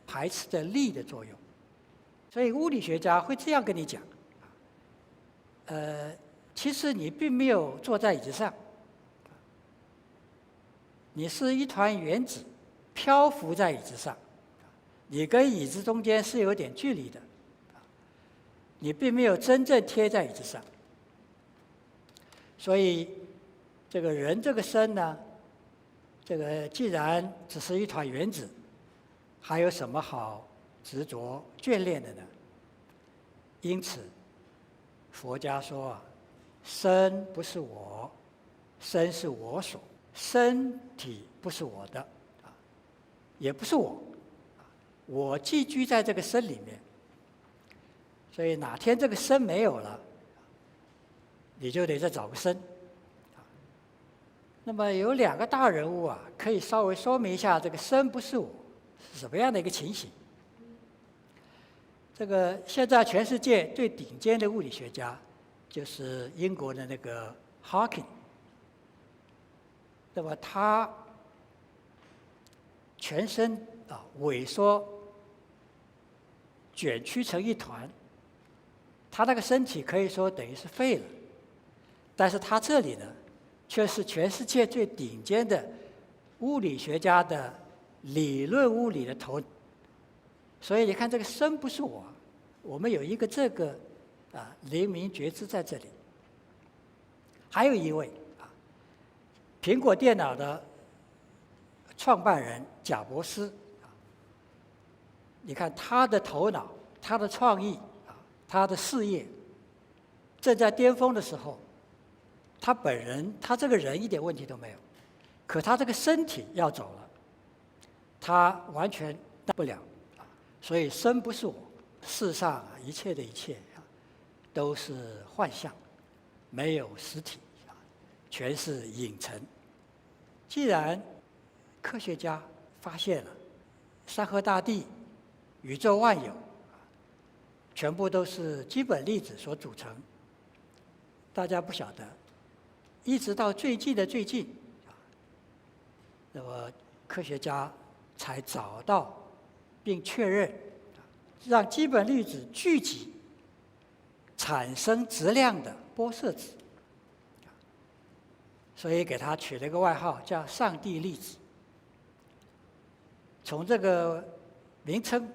排斥的力的作用。所以物理学家会这样跟你讲：其实你并没有坐在椅子上，你是一团原子漂浮在椅子上，你跟椅子中间是有点距离的，你并没有真正贴在椅子上。所以这个人这个身呢，这个既然只是一团原子，还有什么好执着眷恋的呢？因此佛家说啊，身不是我，身是我所，身体不是我的，也不是我，我寄居在这个身里面。所以哪天这个身没有了，你就得再找个身。那么有2个大人物啊，可以稍微说明一下这个身不是我是什么样的一个情形。这个现在全世界最顶尖的物理学家就是英国的那个 Hawking。那么他全身萎缩卷曲成一团，他那个身体可以说等于是废了，但是他这里呢，却是全世界最顶尖的物理学家的理论物理的头。所以你看，这个身不是我们有一个这个灵明觉知在这里。还有一位苹果电脑的创办人贾伯斯，你看他的头脑、他的创意他的事业正在巅峰的时候，他本人他这个人一点问题都没有，可他这个身体要走了，他完全当不了。所以身不是我，世上一切的一切都是幻象，没有实体，全是影尘。既然科学家发现了山河大地、宇宙万有全部都是基本粒子所组成，大家不晓得，一直到最近的最近，那么科学家才找到并确认，让基本粒子聚集产生质量的玻色子，所以给它取了一个外号叫上帝粒子。从这个名称